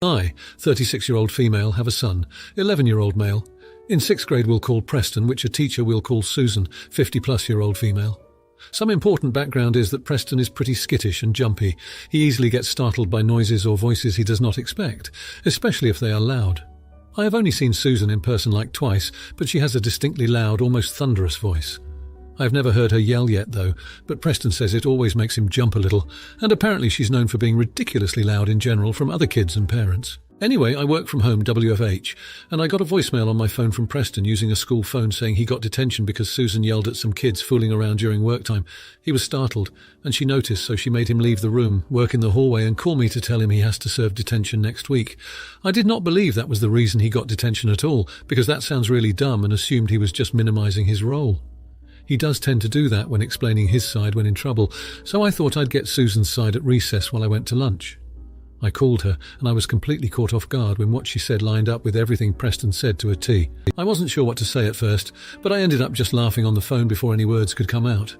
I, 36-year-old female, have a son, 11-year-old male. In 6th grade we'll call Preston, which a teacher will call Susan, 50-plus-year-old female. Some important background is that Preston is pretty skittish and jumpy. He easily gets startled by noises or voices he does not expect, especially if they are loud. I have only seen Susan in person like twice, but she has a distinctly loud, almost thunderous voice. I have never heard her yell yet, though, but Preston says it always makes him jump a little, and apparently she's known for being ridiculously loud in general from other kids and parents. Anyway, I work from home, WFH, and I got a voicemail on my phone from Preston using a school phone saying he got detention because Susan yelled at some kids fooling around during work time. He was startled, and she noticed, so she made him leave the room, work in the hallway, and call me to tell him he has to serve detention next week. I did not believe that was the reason he got detention at all, because that sounds really dumb, and assumed he was just minimizing his role. He does tend to do that when explaining his side when in trouble, so I thought I'd get Susan's side at recess while I went to lunch. I called her, and I was completely caught off guard when what she said lined up with everything Preston said to a T. I wasn't sure what to say at first, but I ended up just laughing on the phone before any words could come out.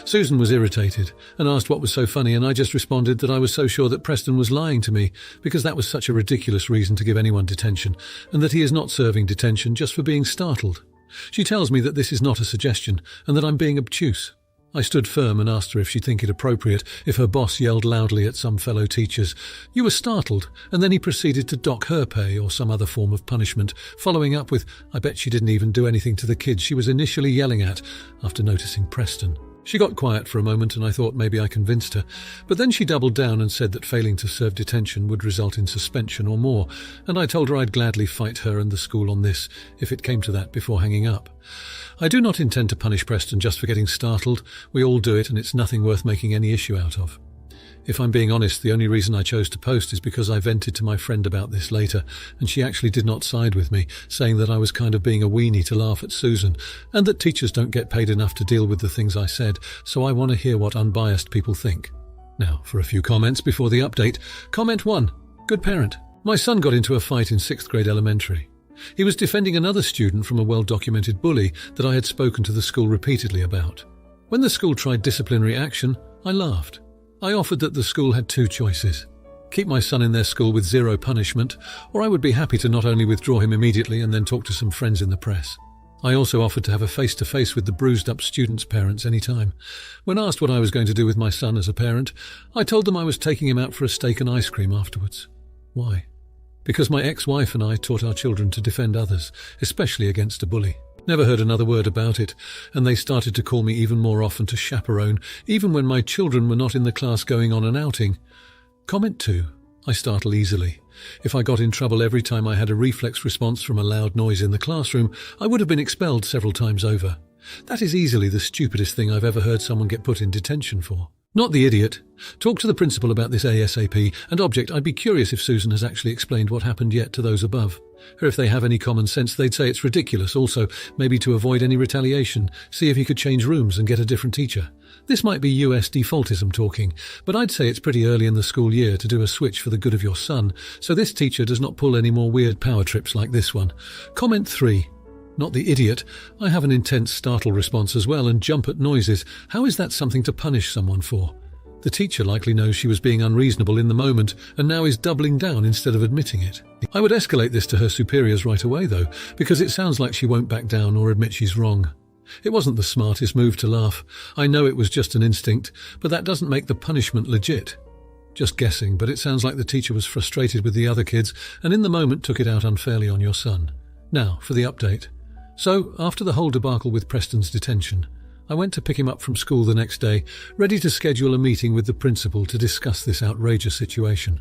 Susan was irritated and asked what was so funny, and I just responded that I was so sure that Preston was lying to me, because that was such a ridiculous reason to give anyone detention, and that he is not serving detention just for being startled. She tells me that this is not a suggestion, and that I'm being obtuse. I stood firm and asked her if she'd think it appropriate if her boss yelled loudly at some fellow teachers. You were startled, and then he proceeded to dock her pay or some other form of punishment, following up with, I bet she didn't even do anything to the kids she was initially yelling at, after noticing Preston. She got quiet for a moment, and I thought maybe I convinced her, but then she doubled down and said that failing to serve detention would result in suspension or more, and I told her I'd gladly fight her and the school on this, if it came to that, before hanging up. I do not intend to punish Preston just for getting startled. We all do it, and it's nothing worth making any issue out of. If I'm being honest, the only reason I chose to post is because I vented to my friend about this later, and she actually did not side with me, saying that I was kind of being a weenie to laugh at Susan, and that teachers don't get paid enough to deal with the things I said, so I want to hear what unbiased people think. Now, for a few comments before the update. Comment 1. Good parent. My son got into a fight in 6th grade elementary. He was defending another student from a well-documented bully that I had spoken to the school repeatedly about. When the school tried disciplinary action, I laughed. I offered that the school had 2 choices: keep my son in their school with 0 punishment, or I would be happy to not only withdraw him immediately and then talk to some friends in the press. I also offered to have a face-to-face with the bruised-up students' parents any time. When asked what I was going to do with my son as a parent, I told them I was taking him out for a steak and ice cream afterwards. Why? Because my ex-wife and I taught our children to defend others, especially against a bully. Never heard another word about it, and they started to call me even more often to chaperone, even when my children were not in the class going on an outing. Comment 2. I startle easily. If I got in trouble every time I had a reflex response from a loud noise in the classroom, I would have been expelled several times over. That is easily the stupidest thing I've ever heard someone get put in detention for. Not the idiot. Talk to the principal about this ASAP, and object, I'd be curious if Susan has actually explained what happened yet to those above. Or if they have any common sense, they'd say it's ridiculous. Also, maybe to avoid any retaliation, see if he could change rooms and get a different teacher. This might be US defaultism talking, but I'd say it's pretty early in the school year to do a switch for the good of your son, so this teacher does not pull any more weird power trips like this one. Comment 3. Not the idiot. I have an intense startle response as well and jump at noises. How is that something to punish someone for? The teacher likely knows she was being unreasonable in the moment and now is doubling down instead of admitting it. I would escalate this to her superiors right away, though, because it sounds like she won't back down or admit she's wrong. It wasn't the smartest move to laugh. I know it was just an instinct, but that doesn't make the punishment legit. Just guessing, but it sounds like the teacher was frustrated with the other kids and in the moment took it out unfairly on your son. Now, for the update. So, after the whole debacle with Preston's detention, I went to pick him up from school the next day, ready to schedule a meeting with the principal to discuss this outrageous situation.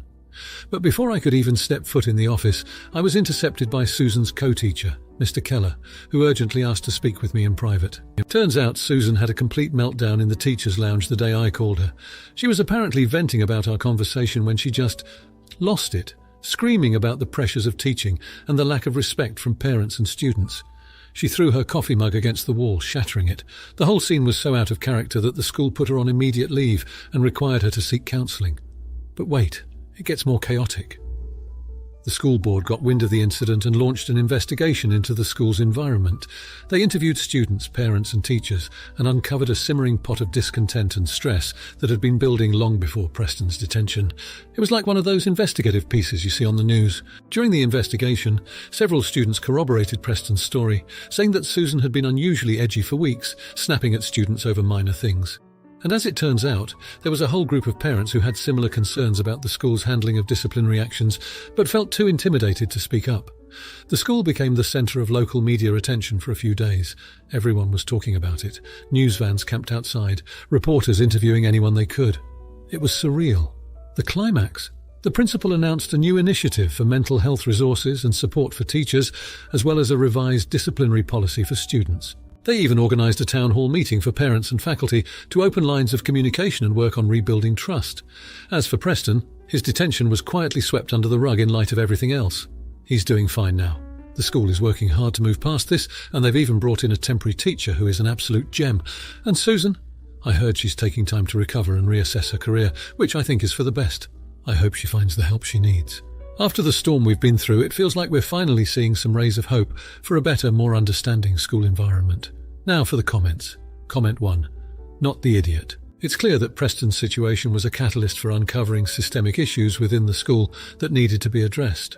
But before I could even step foot in the office, I was intercepted by Susan's co-teacher, Mr. Keller, who urgently asked to speak with me in private. It turns out Susan had a complete meltdown in the teacher's lounge the day I called her. She was apparently venting about our conversation when she just lost it, screaming about the pressures of teaching and the lack of respect from parents and students. She threw her coffee mug against the wall, shattering it. The whole scene was so out of character that the school put her on immediate leave and required her to seek counselling. But wait, it gets more chaotic. The school board got wind of the incident and launched an investigation into the school's environment. They interviewed students, parents and teachers and uncovered a simmering pot of discontent and stress that had been building long before Preston's detention. It was like one of those investigative pieces you see on the news. During the investigation, several students corroborated Preston's story, saying that Susan had been unusually edgy for weeks, snapping at students over minor things. And as it turns out, there was a whole group of parents who had similar concerns about the school's handling of disciplinary actions, but felt too intimidated to speak up. The school became the centre of local media attention for a few days. Everyone was talking about it. News vans camped outside, reporters interviewing anyone they could. It was surreal. The climax. The principal announced a new initiative for mental health resources and support for teachers, as well as a revised disciplinary policy for students. They even organised a town hall meeting for parents and faculty to open lines of communication and work on rebuilding trust. As for Preston, his detention was quietly swept under the rug in light of everything else. He's doing fine now. The school is working hard to move past this, and they've even brought in a temporary teacher who is an absolute gem. And Susan? I heard she's taking time to recover and reassess her career, which I think is for the best. I hope she finds the help she needs. After the storm we've been through, it feels like we're finally seeing some rays of hope for a better, more understanding school environment. Now for the comments. Comment 1. Not the idiot. It's clear that Preston's situation was a catalyst for uncovering systemic issues within the school that needed to be addressed.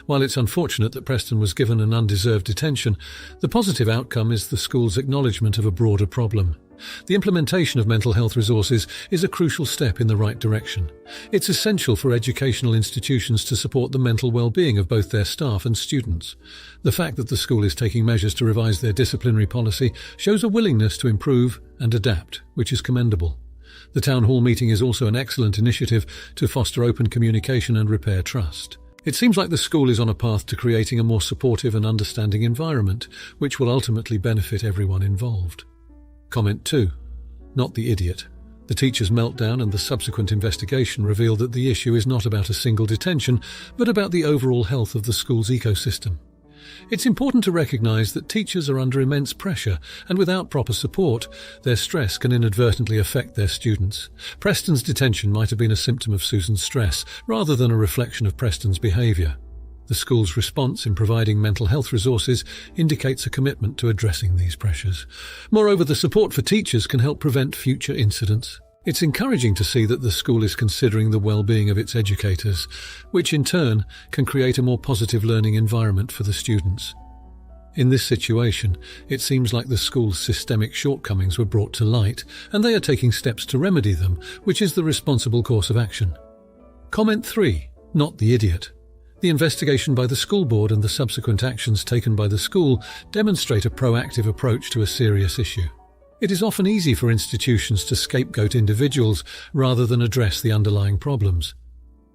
While it's unfortunate that Preston was given an undeserved detention, the positive outcome is the school's acknowledgement of a broader problem. The implementation of mental health resources is a crucial step in the right direction. It's essential for educational institutions to support the mental well-being of both their staff and students. The fact that the school is taking measures to revise their disciplinary policy shows a willingness to improve and adapt, which is commendable. The town hall meeting is also an excellent initiative to foster open communication and repair trust. It seems like the school is on a path to creating a more supportive and understanding environment, which will ultimately benefit everyone involved. Comment 2. Not the idiot. The teacher's meltdown and the subsequent investigation reveal that the issue is not about a single detention, but about the overall health of the school's ecosystem. It's important to recognise that teachers are under immense pressure, and without proper support, their stress can inadvertently affect their students. Preston's detention might have been a symptom of Susan's stress, rather than a reflection of Preston's behaviour. The school's response in providing mental health resources indicates a commitment to addressing these pressures. Moreover, the support for teachers can help prevent future incidents. It's encouraging to see that the school is considering the well-being of its educators, which in turn can create a more positive learning environment for the students. In this situation, it seems like the school's systemic shortcomings were brought to light, and they are taking steps to remedy them, which is the responsible course of action. Comment 3. Not the idiot. The investigation by the school board and the subsequent actions taken by the school demonstrate a proactive approach to a serious issue. It is often easy for institutions to scapegoat individuals rather than address the underlying problems.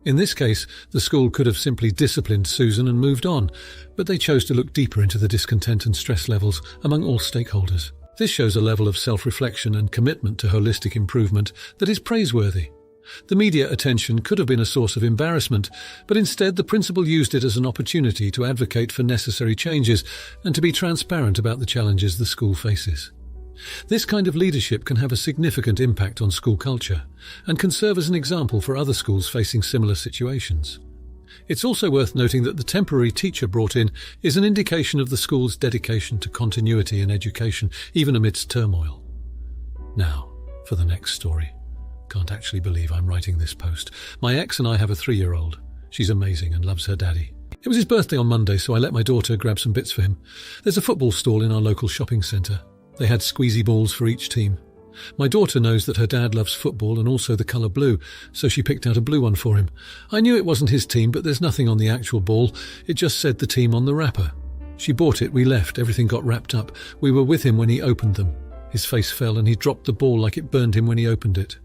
In this case, the school could have simply disciplined Susan and moved on, but they chose to look deeper into the discontent and stress levels among all stakeholders. This shows a level of self-reflection and commitment to holistic improvement that is praiseworthy. The media attention could have been a source of embarrassment, but instead the principal used it as an opportunity to advocate for necessary changes and to be transparent about the challenges the school faces. This kind of leadership can have a significant impact on school culture and can serve as an example for other schools facing similar situations. It's also worth noting that the temporary teacher brought in is an indication of the school's dedication to continuity in education, even amidst turmoil. Now, for the next story. Can't actually believe I'm writing this post. My ex and I have a 3-year-old. She's amazing and loves her daddy. It was his birthday on Monday, so I let my daughter grab some bits for him. There's a football stall in our local shopping centre. They had squeezy balls for each team. My daughter knows that her dad loves football and also the colour blue, so she picked out a blue one for him. I knew it wasn't his team, but there's nothing on the actual ball. It just said the team on the wrapper. She bought it, we left, everything got wrapped up. We were with him when he opened them. His face fell and he dropped the ball like it burned him when he opened it.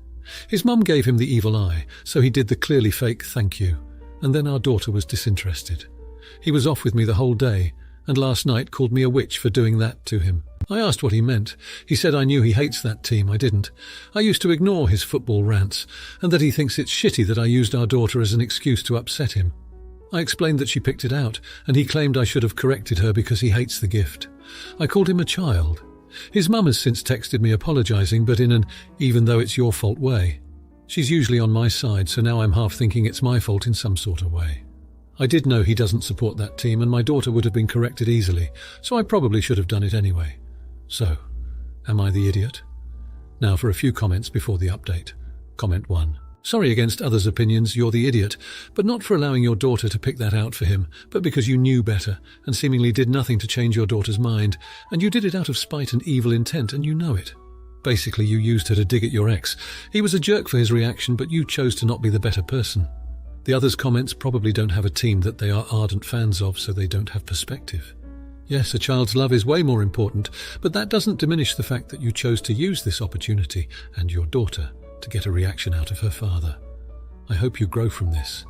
His mum gave him the evil eye, so he did the clearly fake thank you, and then our daughter was disinterested. He was off with me the whole day, and last night called me a witch for doing that to him. I asked what he meant. He said I knew he hates that team. I didn't. I used to ignore his football rants, and that he thinks it's shitty that I used our daughter as an excuse to upset him. I explained that she picked it out, and he claimed I should have corrected her because he hates the gift. I called him a child. His mum has since texted me apologising, but in an even though it's your fault way. She's usually on my side, so now I'm half thinking it's my fault in some sort of way. I did know he doesn't support that team and my daughter would have been corrected easily, so I probably should have done it anyway. So, am I the idiot? Now for a few comments before the update. Comment 1. Sorry against others' opinions, you're the idiot, but not for allowing your daughter to pick that out for him, but because you knew better and seemingly did nothing to change your daughter's mind, and you did it out of spite and evil intent and you know it. Basically, you used her to dig at your ex. He was a jerk for his reaction, but you chose to not be the better person. The others' comments probably don't have a team that they are ardent fans of, so they don't have perspective. Yes, a child's love is way more important, but that doesn't diminish the fact that you chose to use this opportunity and your daughter to get a reaction out of her father. I hope you grow from this.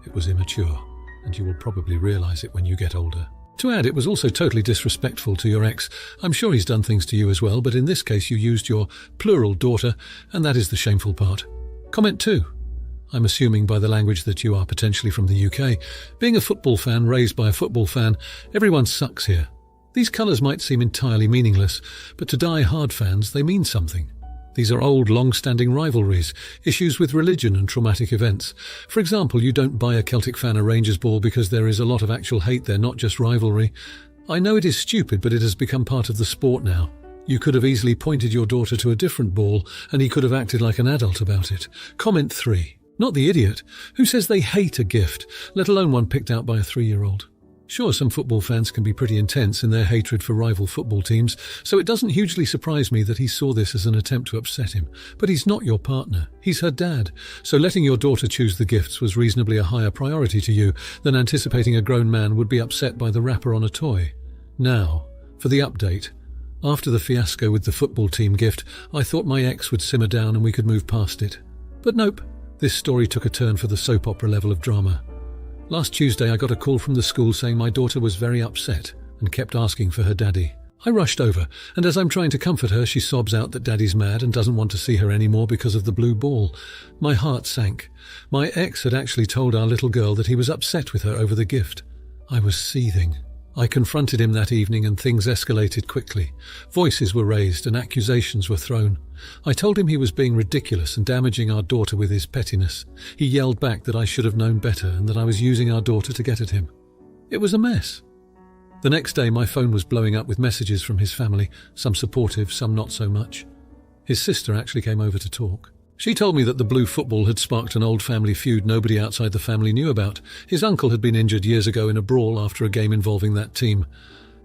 It was immature, and you will probably realize it when you get older. To add, it was also totally disrespectful to your ex. I'm sure he's done things to you as well, but in this case you used your plural daughter, and that is the shameful part. Comment 2. I'm assuming by the language that you are potentially from the UK. Being a football fan raised by a football fan, everyone sucks here. These colours might seem entirely meaningless, but to die-hard fans, they mean something. These are old, long-standing rivalries, issues with religion and traumatic events. For example, you don't buy a Celtic fan a Rangers ball because there is a lot of actual hate there, not just rivalry. I know it is stupid, but it has become part of the sport now. You could have easily pointed your daughter to a different ball, and he could have acted like an adult about it. Comment 3. Not the idiot. Who says they hate a gift, let alone one picked out by a 3-year-old? Sure, some football fans can be pretty intense in their hatred for rival football teams, so it doesn't hugely surprise me that he saw this as an attempt to upset him. But he's not your partner. He's her dad. So letting your daughter choose the gifts was reasonably a higher priority to you than anticipating a grown man would be upset by the wrapper on a toy. Now, for the update. After the fiasco with the football team gift, I thought my ex would simmer down and we could move past it. But nope. This story took a turn for the soap opera level of drama. Last Tuesday I got a call from the school saying my daughter was very upset and kept asking for her daddy. I rushed over, and as I'm trying to comfort her, she sobs out that daddy's mad and doesn't want to see her anymore because of the blue ball. My heart sank. My ex had actually told our little girl that he was upset with her over the gift. I was seething. I confronted him that evening and things escalated quickly. Voices were raised and accusations were thrown. I told him he was being ridiculous and damaging our daughter with his pettiness. He yelled back that I should have known better and that I was using our daughter to get at him. It was a mess. The next day my phone was blowing up with messages from his family, some supportive, some not so much. His sister actually came over to talk. She told me that the blue football had sparked an old family feud nobody outside the family knew about. His uncle had been injured years ago in a brawl after a game involving that team.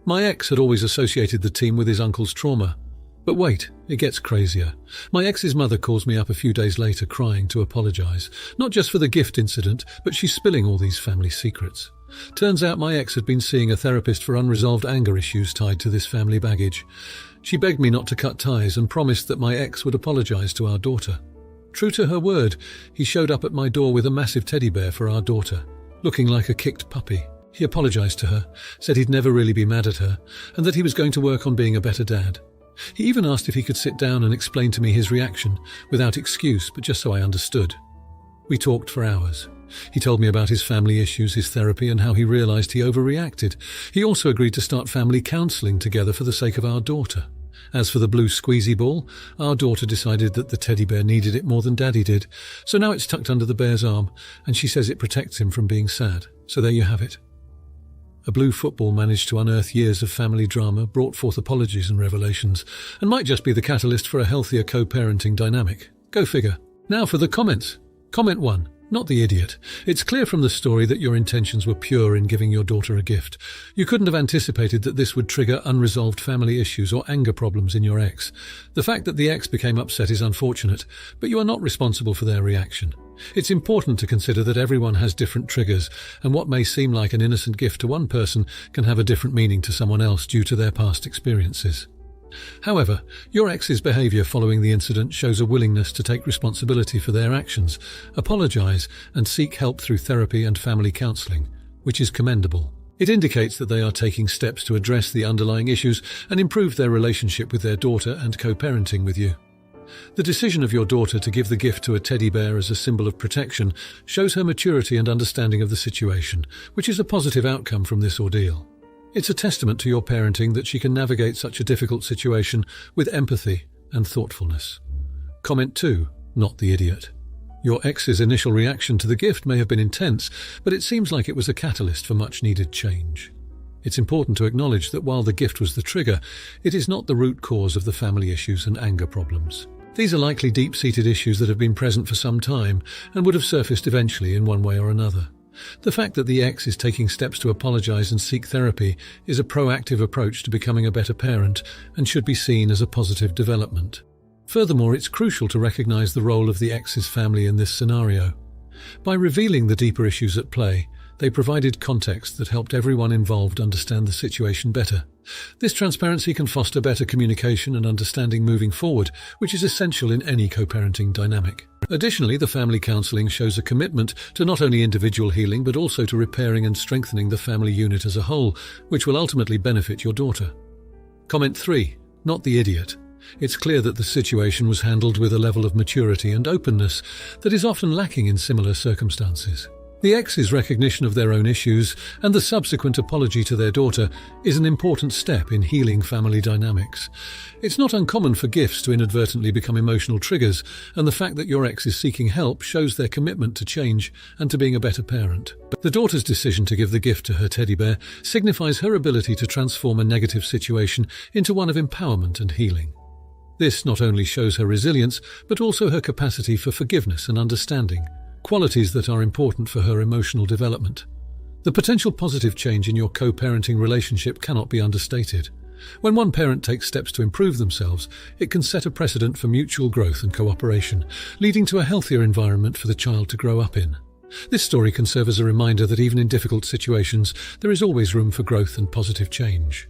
My ex had always associated the team with his uncle's trauma. But wait, it gets crazier. My ex's mother calls me up a few days later crying to apologise, not just for the gift incident, but she's spilling all these family secrets. Turns out my ex had been seeing a therapist for unresolved anger issues tied to this family baggage. She begged me not to cut ties and promised that my ex would apologise to our daughter. True to her word, he showed up at my door with a massive teddy bear for our daughter, looking like a kicked puppy. He apologised to her, said he'd never really be mad at her, and that he was going to work on being a better dad. He even asked if he could sit down and explain to me his reaction, without excuse, but just so I understood. We talked for hours. He told me about his family issues, his therapy, and how he realised he overreacted. He also agreed to start family counselling together for the sake of our daughter. As for the blue squeezy ball, our daughter decided that the teddy bear needed it more than Daddy did, so now it's tucked under the bear's arm, and she says it protects him from being sad. So there you have it. A blue football managed to unearth years of family drama, brought forth apologies and revelations, and might just be the catalyst for a healthier co-parenting dynamic. Go figure. Now for the comments. Comment 1. Not the idiot. It's clear from the story that your intentions were pure in giving your daughter a gift. You couldn't have anticipated that this would trigger unresolved family issues or anger problems in your ex. The fact that the ex became upset is unfortunate, but you are not responsible for their reaction. It's important to consider that everyone has different triggers, and what may seem like an innocent gift to one person can have a different meaning to someone else due to their past experiences. However, your ex's behaviour following the incident shows a willingness to take responsibility for their actions, apologise, and seek help through therapy and family counselling, which is commendable. It indicates that they are taking steps to address the underlying issues and improve their relationship with their daughter and co-parenting with you. The decision of your daughter to give the gift to a teddy bear as a symbol of protection shows her maturity and understanding of the situation, which is a positive outcome from this ordeal. It's a testament to your parenting that she can navigate such a difficult situation with empathy and thoughtfulness. Comment 2. Not the idiot. Your ex's initial reaction to the gift may have been intense, but it seems like it was a catalyst for much-needed change. It's important to acknowledge that while the gift was the trigger, it is not the root cause of the family issues and anger problems. These are likely deep-seated issues that have been present for some time and would have surfaced eventually in one way or another. The fact that the ex is taking steps to apologize and seek therapy is a proactive approach to becoming a better parent and should be seen as a positive development. Furthermore, it's crucial to recognize the role of the ex's family in this scenario. By revealing the deeper issues at play, they provided context that helped everyone involved understand the situation better. This transparency can foster better communication and understanding moving forward, which is essential in any co-parenting dynamic. Additionally, the family counseling shows a commitment to not only individual healing but also to repairing and strengthening the family unit as a whole, which will ultimately benefit your daughter. Comment 3. Not the idiot. It's clear that the situation was handled with a level of maturity and openness that is often lacking in similar circumstances. The ex's recognition of their own issues and the subsequent apology to their daughter is an important step in healing family dynamics. It's not uncommon for gifts to inadvertently become emotional triggers, and the fact that your ex is seeking help shows their commitment to change and to being a better parent. The daughter's decision to give the gift to her teddy bear signifies her ability to transform a negative situation into one of empowerment and healing. This not only shows her resilience, but also her capacity for forgiveness and understanding, qualities that are important for her emotional development. The potential positive change in your co-parenting relationship cannot be understated. When one parent takes steps to improve themselves, it can set a precedent for mutual growth and cooperation, leading to a healthier environment for the child to grow up in. This story can serve as a reminder that even in difficult situations, there is always room for growth and positive change.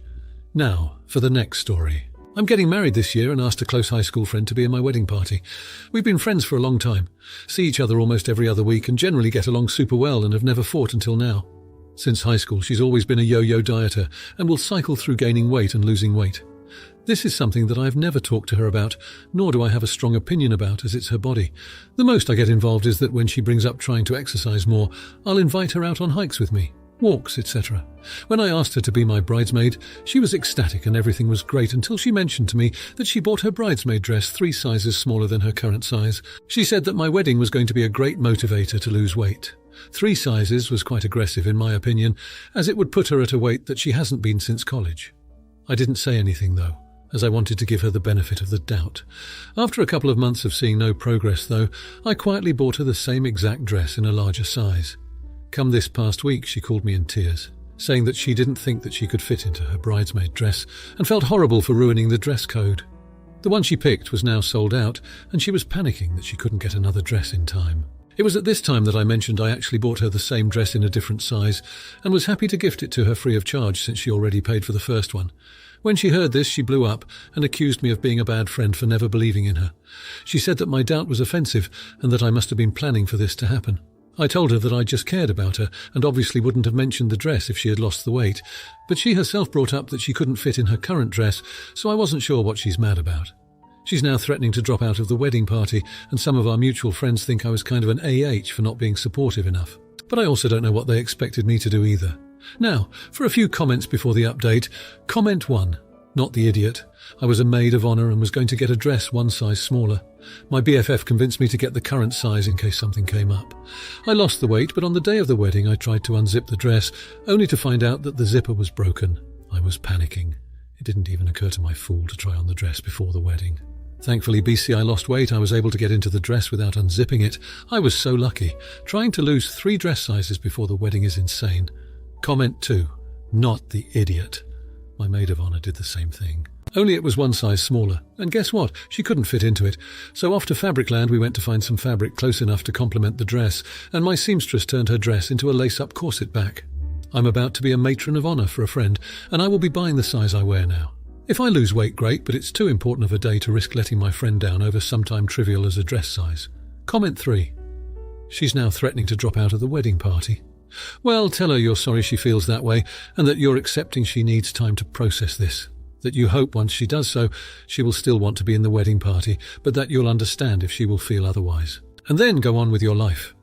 Now, for the next story. I'm getting married this year and asked a close high school friend to be in my wedding party. We've been friends for a long time, see each other almost every other week and generally get along super well and have never fought until now. Since high school, she's always been a yo-yo dieter and will cycle through gaining weight and losing weight. This is something that I've never talked to her about, nor do I have a strong opinion about, as it's her body. The most I get involved is that when she brings up trying to exercise more, I'll invite her out on hikes with me, walks, etc. When I asked her to be my bridesmaid, she was ecstatic and everything was great until she mentioned to me that she bought her bridesmaid dress 3 sizes smaller than her current size. She said that my wedding was going to be a great motivator to lose weight. 3 sizes was quite aggressive in my opinion, as it would put her at a weight that she hasn't been since college. I didn't say anything though, as I wanted to give her the benefit of the doubt. After a couple of months of seeing no progress though, I quietly bought her the same exact dress in a larger size. Come this past week, she called me in tears, saying that she didn't think that she could fit into her bridesmaid dress and felt horrible for ruining the dress code. The one she picked was now sold out, and she was panicking that she couldn't get another dress in time. It was at this time that I mentioned I actually bought her the same dress in a different size and was happy to gift it to her free of charge since she already paid for the first one. When she heard this, she blew up and accused me of being a bad friend for never believing in her. She said that my doubt was offensive and that I must have been planning for this to happen. I told her that I just cared about her and obviously wouldn't have mentioned the dress if she had lost the weight, but she herself brought up that she couldn't fit in her current dress, so I wasn't sure what she's mad about. She's now threatening to drop out of the wedding party, and some of our mutual friends think I was kind of an AH for not being supportive enough. But I also don't know what they expected me to do either. Now, for a few comments before the update. Comment 1. Not the idiot. I was a maid of honour and was going to get a dress 1 size smaller. My BFF convinced me to get the current size in case something came up. I lost the weight, but on the day of the wedding I tried to unzip the dress, only to find out that the zipper was broken. I was panicking. It didn't even occur to my fool to try on the dress before the wedding. Thankfully, BC, I lost weight. I was able to get into the dress without unzipping it. I was so lucky. Trying to lose 3 dress sizes before the wedding is insane. Comment 2. Not the idiot. My maid of honour did the same thing. Only it was 1 size smaller, and guess what? She couldn't fit into it. So off to Fabricland we went to find some fabric close enough to complement the dress, and my seamstress turned her dress into a lace-up corset back. I'm about to be a matron of honour for a friend, and I will be buying the size I wear now. If I lose weight, great, but it's too important of a day to risk letting my friend down over sometime trivial as a dress size. Comment 3. She's now threatening to drop out of the wedding party. Well, tell her you're sorry she feels that way, and that you're accepting she needs time to process this. That you hope once she does so, she will still want to be in the wedding party, but that you'll understand if she will feel otherwise. And then go on with your life.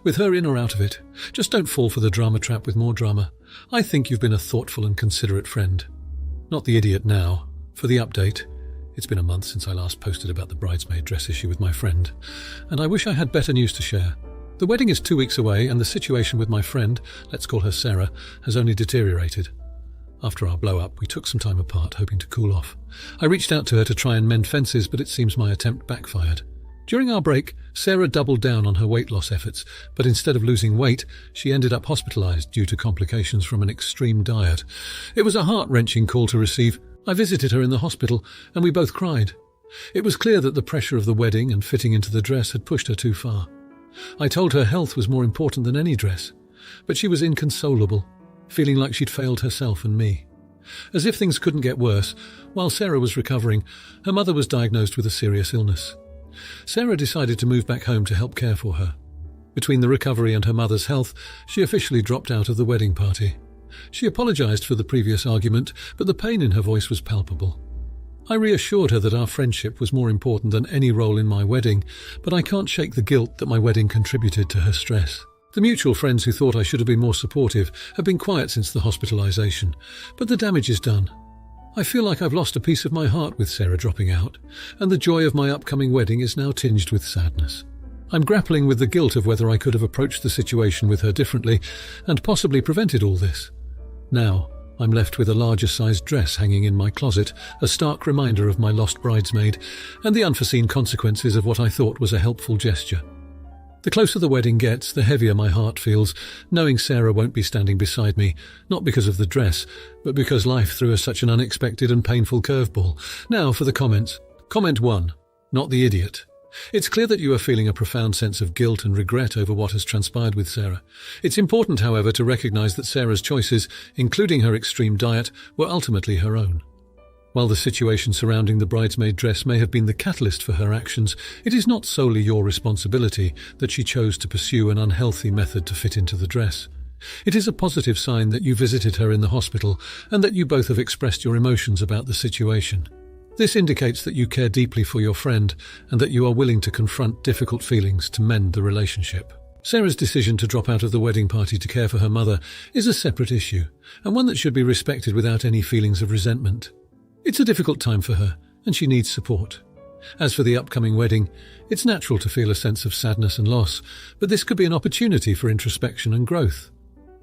With her in or out of it, just don't fall for the drama trap with more drama. I think you've been a thoughtful and considerate friend. Not the idiot now. For the update. It's been a month since I last posted about the bridesmaid dress issue with my friend, and I wish I had better news to share. The wedding is 2 weeks away, and the situation with my friend, let's call her Sarah, has only deteriorated. After our blow-up, we took some time apart, hoping to cool off. I reached out to her to try and mend fences, but it seems my attempt backfired. During our break, Sarah doubled down on her weight loss efforts, but instead of losing weight, she ended up hospitalized due to complications from an extreme diet. It was a heart-wrenching call to receive. I visited her in the hospital, and we both cried. It was clear that the pressure of the wedding and fitting into the dress had pushed her too far. I told her health was more important than any dress, but she was inconsolable, feeling like she'd failed herself and me. As if things couldn't get worse, while Sarah was recovering, her mother was diagnosed with a serious illness. Sarah decided to move back home to help care for her. Between the recovery and her mother's health, she officially dropped out of the wedding party. She apologized for the previous argument, but the pain in her voice was palpable. I reassured her that our friendship was more important than any role in my wedding, but I can't shake the guilt that my wedding contributed to her stress. The mutual friends who thought I should have been more supportive have been quiet since the hospitalization, but the damage is done. I feel like I've lost a piece of my heart with Sarah dropping out, and the joy of my upcoming wedding is now tinged with sadness. I'm grappling with the guilt of whether I could have approached the situation with her differently and possibly prevented all this. Now, I'm left with a larger-sized dress hanging in my closet, a stark reminder of my lost bridesmaid and the unforeseen consequences of what I thought was a helpful gesture. The closer the wedding gets, the heavier my heart feels, knowing Sarah won't be standing beside me, not because of the dress, but because life threw us such an unexpected and painful curveball. Now for the comments. Comment 1. Not the idiot. It's clear that you are feeling a profound sense of guilt and regret over what has transpired with Sarah. It's important, however, to recognize that Sarah's choices, including her extreme diet, were ultimately her own. While the situation surrounding the bridesmaid dress may have been the catalyst for her actions, it is not solely your responsibility that she chose to pursue an unhealthy method to fit into the dress. It is a positive sign that you visited her in the hospital and that you both have expressed your emotions about the situation. This indicates that you care deeply for your friend and that you are willing to confront difficult feelings to mend the relationship. Sarah's decision to drop out of the wedding party to care for her mother is a separate issue, and one that should be respected without any feelings of resentment. It's a difficult time for her, and she needs support. As for the upcoming wedding, it's natural to feel a sense of sadness and loss, but this could be an opportunity for introspection and growth.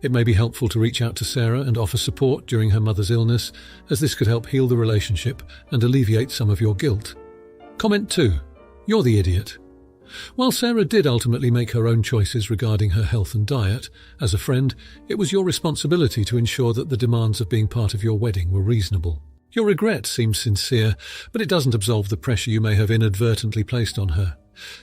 It may be helpful to reach out to Sarah and offer support during her mother's illness, as this could help heal the relationship and alleviate some of your guilt. Comment 2. You're the idiot. While Sarah did ultimately make her own choices regarding her health and diet, as a friend, it was your responsibility to ensure that the demands of being part of your wedding were reasonable. Your regret seems sincere, but it doesn't absolve the pressure you may have inadvertently placed on her.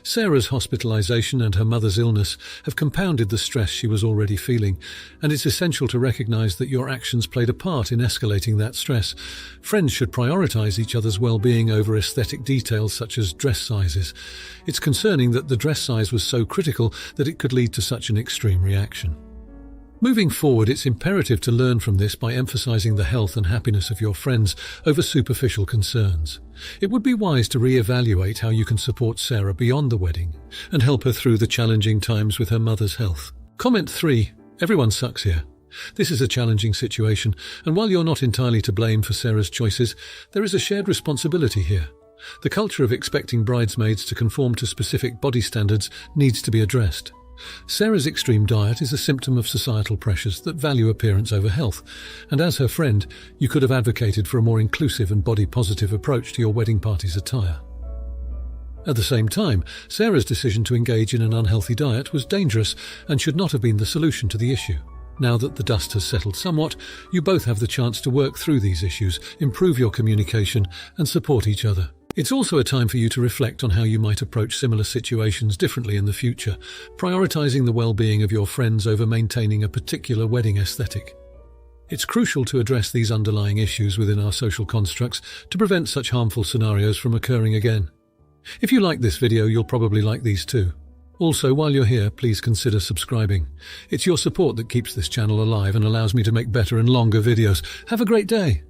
Sarah's hospitalization and her mother's illness have compounded the stress she was already feeling, and it's essential to recognize that your actions played a part in escalating that stress. Friends should prioritize each other's well-being over aesthetic details such as dress sizes. It's concerning that the dress size was so critical that it could lead to such an extreme reaction. Moving forward, it's imperative to learn from this by emphasizing the health and happiness of your friends over superficial concerns. It would be wise to re-evaluate how you can support Sarah beyond the wedding and help her through the challenging times with her mother's health. Comment 3. Everyone sucks here. This is a challenging situation, and while you're not entirely to blame for Sarah's choices, there is a shared responsibility here. The culture of expecting bridesmaids to conform to specific body standards needs to be addressed. Sarah's extreme diet is a symptom of societal pressures that value appearance over health, and as her friend, you could have advocated for a more inclusive and body-positive approach to your wedding party's attire. At the same time, Sarah's decision to engage in an unhealthy diet was dangerous and should not have been the solution to the issue. Now that the dust has settled somewhat, you both have the chance to work through these issues, improve your communication, and support each other. It's also a time for you to reflect on how you might approach similar situations differently in the future, prioritizing the well-being of your friends over maintaining a particular wedding aesthetic. It's crucial to address these underlying issues within our social constructs to prevent such harmful scenarios from occurring again. If you like this video, you'll probably like these too. Also, while you're here, please consider subscribing. It's your support that keeps this channel alive and allows me to make better and longer videos. Have a great day!